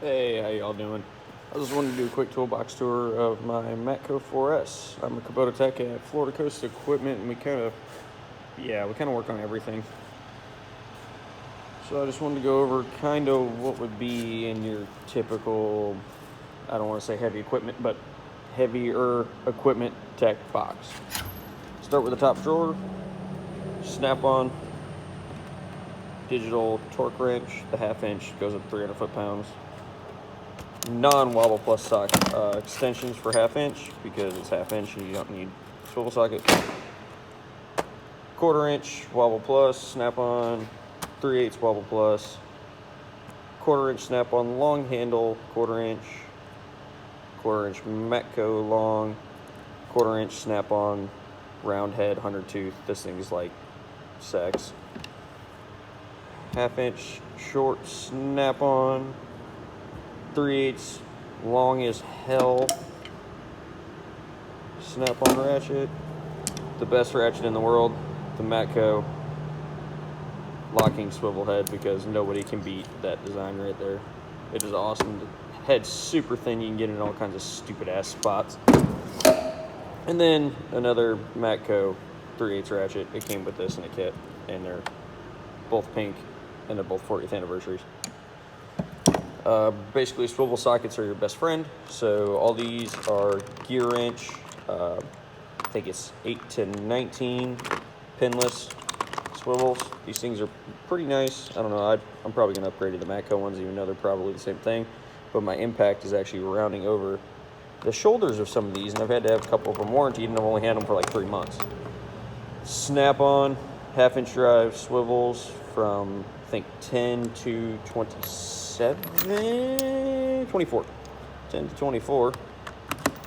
Hey, how y'all doing? I just wanted to do a quick toolbox tour of my Matco 4S. I'm a Kubota Tech at Florida Coast Equipment, and we kind of work on everything. So I just wanted to go over kind of what would be in your typical, I don't want to say heavy equipment, but heavier equipment tech box. Start with the top drawer, snap-on, digital torque wrench. The 1/2 inch goes up 300 foot-pounds. Non-wobble plus socket extensions for 1/2 inch because it's 1/2 inch and you don't need swivel socket. 1/4 inch wobble plus snap-on, 3/8 wobble plus, 1/4 inch snap-on long handle, 1/4 inch Matco long, 1/4 inch snap-on round head 100 tooth. This thing is like sex. 1/2 inch short snap-on, 3/8 long as hell snap-on ratchet. The best ratchet in the world, the Matco locking swivel head, because nobody can beat that design right there. It is awesome. The head's super thin. You can get it in all kinds of stupid ass spots. And then another Matco 3/8 ratchet. It came with this in a kit, and they're both pink, and they're both 40th anniversaries. Basically, swivel sockets are your best friend. So all these are gear wrench. I think it's 8 to 19 pinless swivels. These things are pretty nice. I don't know. I'm probably going to upgrade to the Matco ones, even though they're probably the same thing. But my impact is actually rounding over the shoulders of some of these, and I've had to have a couple of them warranted, and I've only had them for like 3 months. Snap-on 1/2 inch drive swivels from I think 10 to 24. 10 to 24.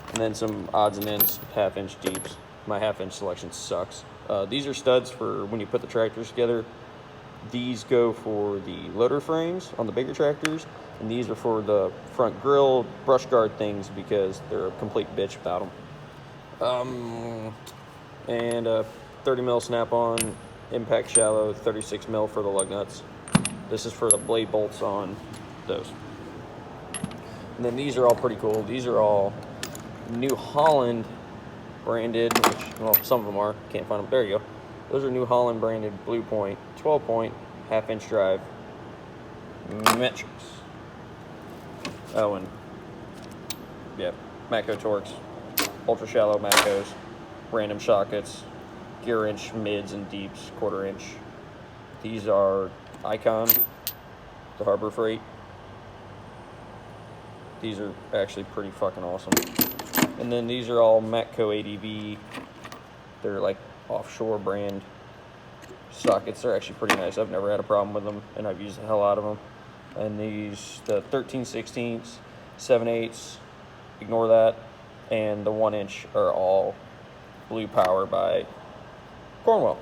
And then some odds and ends 1/2 inch deeps. My 1/2 inch selection sucks. These are studs for when you put the tractors together. These go for the loader frames on the bigger tractors, and these are for the front grille brush guard things because they're a complete bitch without them. And 30 mil snap-on impact shallow, 36 mil for the lug nuts. This is for the blade bolts on those. And then these are all pretty cool. These are all New Holland branded, which, well, some of them are. Can't find them. There you go. Those are New Holland branded Blue Point, 12 point, 1/2 inch drive metrics. Oh, and yeah, Matco Torques, ultra shallow Matcos, random sockets, gear wrench mids and deeps, 1/4 inch. These are Icon, the Harbor Freight. These are actually pretty fucking awesome. And then these are all Matco ADV. They're like offshore brand sockets. They're actually pretty nice. I've never had a problem with them, and I've used the hell out of them. And these, the 13/16, 7/8, ignore that, and the 1 inch are all Blue Power by Cornwell.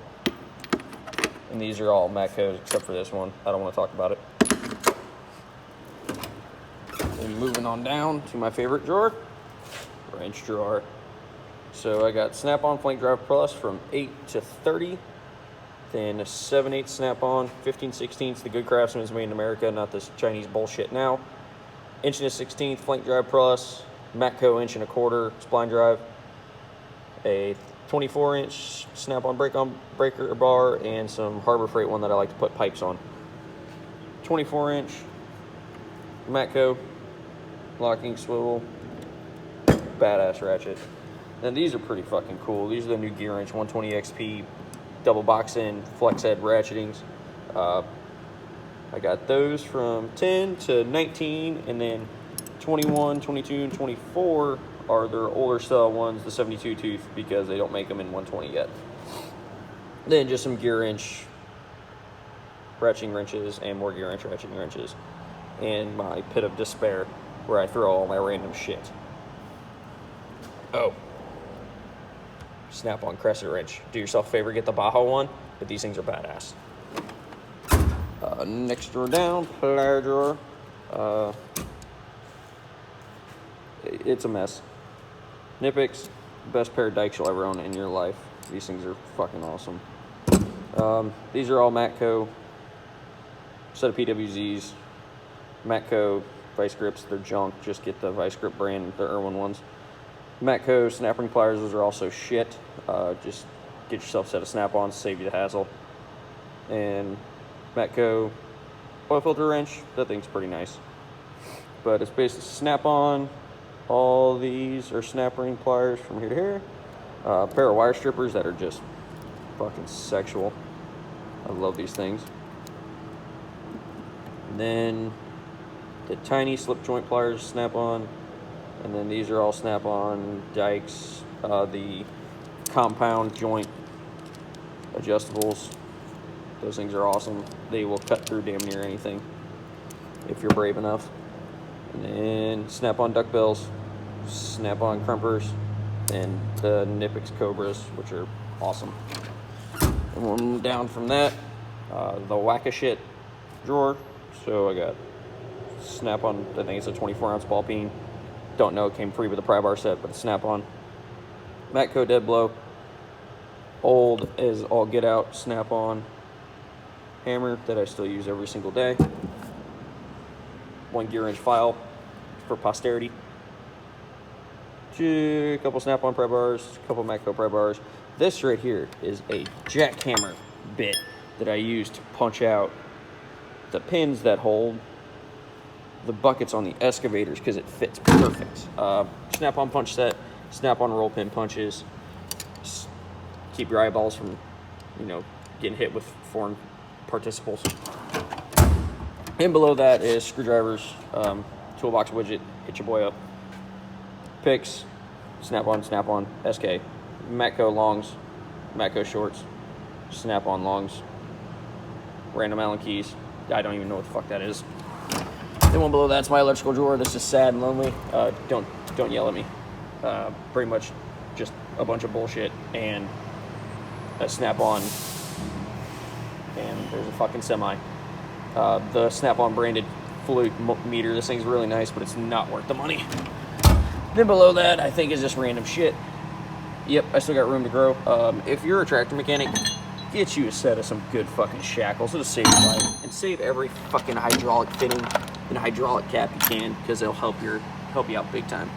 And these are all Matcos except for this one. I don't want to talk about it. And moving on down to my favorite drawer, wrench drawer. So I got snap-on flank drive plus from 8 to 30. Then 7/8 snap-on, 15/16, the good Craftsman's made in America, not this Chinese bullshit now. 1/16 flank drive plus, Matco 1.25 spline drive. A 24-inch snap-on breaker bar, and some Harbor Freight one that I like to put pipes on. 24-inch Matco locking swivel, badass ratchet. And these are pretty fucking cool. These are the new gear wrench 120 XP double box in flex head ratchetings. I got those from 10 to 19, and then 21, 22, and 24 are their older style ones, the 72 tooth, because they don't make them in 120 yet. Then just some gear wrench ratcheting wrenches and more gear wrench ratcheting wrenches, and my pit of despair where I throw all my random shit. Oh, snap-on crescent wrench. Do yourself a favor, get the Baja one, but these things are badass. Next drawer down, plier drawer. It's a mess. Nipix, best pair of dikes you'll ever own in your life. These things are fucking awesome. These are all Matco, set of PWZs, Matco vice grips. They're junk. Just get the vice grip brand, the Irwin ones. Matco snap ring pliers, those are also shit. Just get yourself a set of snap-ons, save you the hassle. And Matco oil filter wrench, that thing's pretty nice. But it's basically snap-on. All these are snap ring pliers from here to here. A pair of wire strippers that are just fucking sexual. I love these things. And then the tiny slip joint pliers, snap-on. And then these are all snap-on dikes. The compound joint adjustables. Those things are awesome. They will cut through damn near anything if you're brave enough. And then snap-on duck bills, snap-on crumpers, and the Nipix Cobras, which are awesome. And one down from that, the whack-a-shit drawer. So I got snap-on, I think it's a 24-ounce ball peen. Don't know, it came free with the pry bar set, but it's snap-on. Matco dead blow. Old as all get out, snap-on hammer that I still use every single day. 1 gear wrench file for posterity. A couple snap-on pry bars, a couple Matco pry bars. This right here is a jackhammer bit that I use to punch out the pins that hold the buckets on the excavators because it fits perfect. Snap-on punch set, snap-on roll pin punches. Keep your eyeballs from, getting hit with foreign participles. And below that is screwdrivers, toolbox widget, hit your boy up. Picks, snap-on, SK. Matco longs, Matco shorts, snap-on longs. Random Allen keys. I don't even know what the fuck that is. The one below that's my electrical drawer. This is sad and lonely. Don't yell at me. Pretty much just a bunch of bullshit and a snap-on, and there's a fucking semi. The snap-on branded fluid meter. This thing's really nice, but it's not worth the money. Then below that, I think is just random shit. Yep, I still got room to grow. If you're a tractor mechanic, get you a set of some good fucking shackles. It'll save your life and save every fucking hydraulic fitting and hydraulic cap you can, because it'll help you out big time.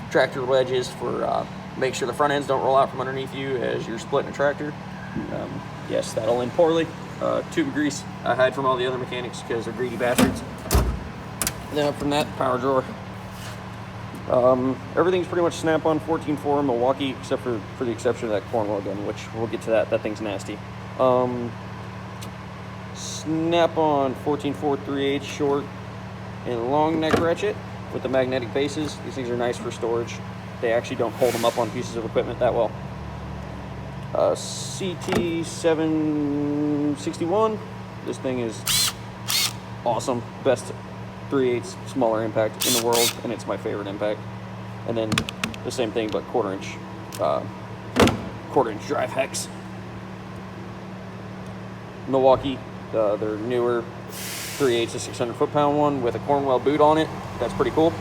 Tractor wedges for make sure the front ends don't roll out from underneath you as you're splitting a tractor. Yes, that'll end poorly. Tube of grease I hide from all the other mechanics because they're greedy bastards. And then up from that, power drawer. Everything's pretty much snap-on 14.4 Milwaukee, except for the exception of that Cornwell gun, which we'll get to that. That thing's nasty. Snap-on 14.4 3/8 short and long neck ratchet with the magnetic bases. These things are nice for storage. They actually don't hold them up on pieces of equipment that well. CT 761. This thing is awesome. Best 3/8 smaller impact in the world, and it's my favorite impact. And then the same thing, but quarter inch drive hex. Milwaukee, their newer 3/8 to 600 foot-pound one with a Cornwell boot on it. That's pretty cool.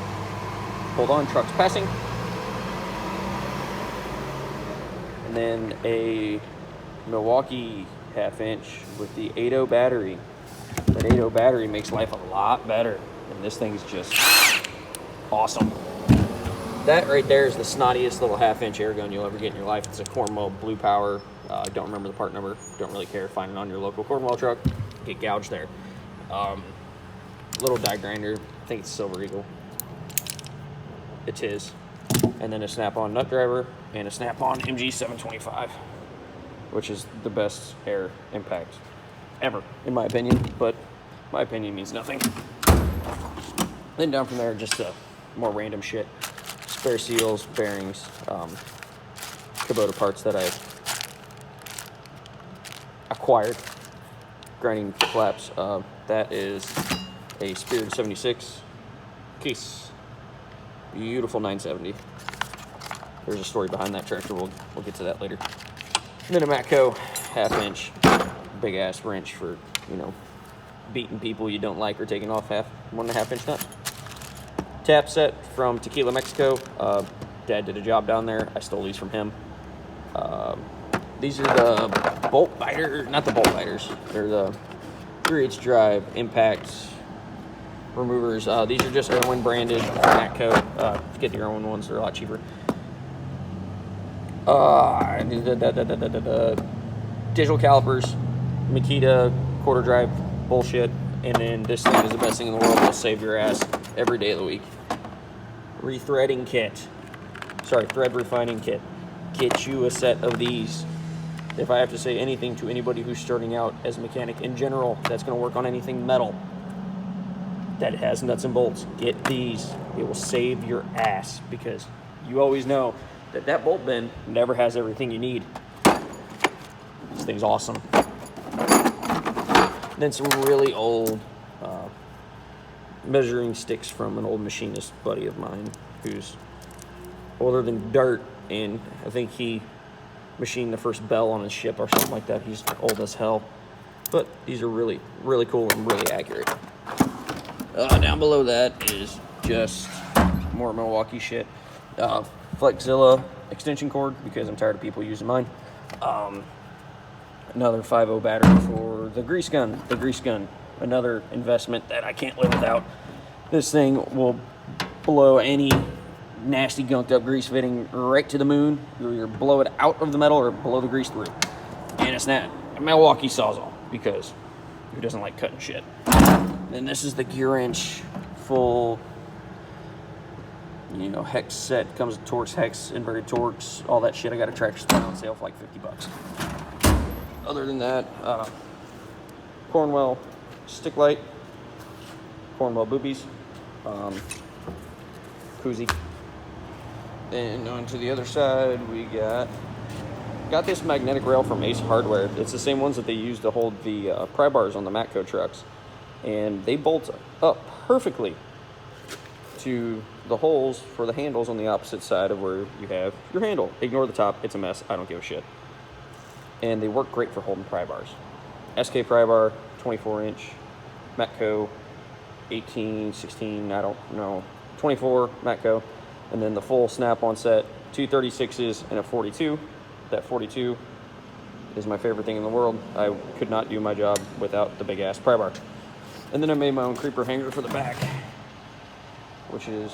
Hold on, truck's passing. And then a Milwaukee 1/2 inch with the 8.0 battery. That 8.0 battery makes life a lot better. And this thing's just awesome. That right there is the snottiest little 1/2 inch air gun you'll ever get in your life. It's a Cornwell Blue Power. I don't remember the part number. Don't really care. Find it on your local Cornwell truck. Get gouged there. Little die grinder. I think it's Silver Eagle. It's his. And then a snap-on nut driver and a snap-on MG725, which is the best air impact ever, in my opinion. But my opinion means nothing. Then down from there, just more random shit. Spare seals, bearings, Kubota parts that I've acquired. Grinding flaps. That is a Spirit 76 case. Beautiful 970. There's a story behind that tractor. We'll get to that later. And then a Matco 1/2 inch, big ass wrench for, beating people you don't like or taking off 1.5 inch nut. Tap set from Tequila, Mexico. Dad did a job down there. I stole these from him. These are the bolt biter, not the bolt biters. They're the 3/8 drive impact removers. These are just Irwin branded Matco. Get your own ones; they're a lot cheaper. Digital calipers, Makita quarter drive bullshit, and then this thing is the best thing in the world. It'll save your ass every day of the week. Rethreading kit. Sorry, thread refining kit. Get you a set of these. If I have to say anything to anybody who's starting out as a mechanic in general, that's going to work on anything metal that has nuts and bolts, get these. It will save your ass, because you always know that that bolt bin never has everything you need. This thing's awesome. Then some really old measuring sticks from an old machinist buddy of mine who's older than dirt, and I think he machined the first bell on his ship or something like that. He's old as hell, but these are really, really cool and really accurate. Down below that is just more Milwaukee shit. Flexzilla extension cord, because I'm tired of people using mine. Another 5.0 battery for the grease gun. The grease gun, another investment that I can't live without. This thing will blow any nasty gunked up grease fitting right to the moon. You either blow it out of the metal or blow the grease through. And it's not a Milwaukee Sawzall, because who doesn't like cutting shit? Then this is the gear wrench, full, you know, hex set. Comes with Torx, hex, inverted Torx, all that shit. I got a Tractor Supply on sale for like $50. Other than that, Cornwell stick light, Cornwell boobies, koozie. Then on to the other side, we got this magnetic rail from Ace Hardware. It's the same ones that they use to hold the pry bars on the Matco trucks. And they bolt up perfectly to the holes for the handles on the opposite side of where you have your handle. Ignore the top, it's a mess, I don't give a shit. And they work great for holding pry bars. SK pry bar, 24-inch, Matco, 18, 16, I don't know, 24 Matco. And then the full snap-on set, 2 36s and a 42. That 42 is my favorite thing in the world. I could not do my job without the big-ass pry bar. And then I made my own creeper hanger for the back, which is,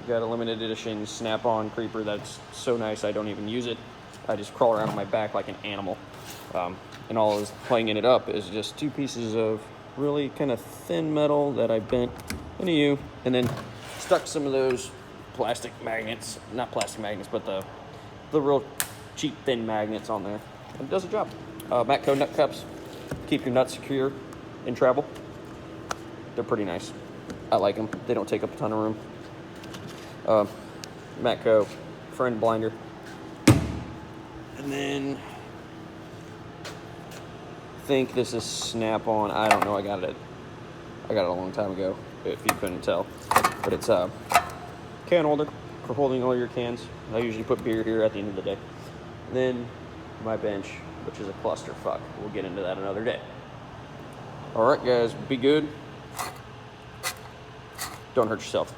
got a limited edition snap-on creeper that's so nice I don't even use it. I just crawl around on my back like an animal. And all I was playing it up is just 2 pieces of really kind of thin metal that I bent into U, and then stuck some of those plastic magnets, not plastic magnets, but the real cheap thin magnets on there. It does a job. Matco nut cups, keep your nuts secure in travel. They're pretty nice. I like them. They don't take up a ton of room. Matco friend blinder. And then I think this is snap-on. I don't know. I got it a long time ago, if you couldn't tell. But it's a can holder for holding all your cans. I usually put beer here at the end of the day. And then my bench, which is a clusterfuck. We'll get into that another day. All right, guys, be good. Don't hurt yourself.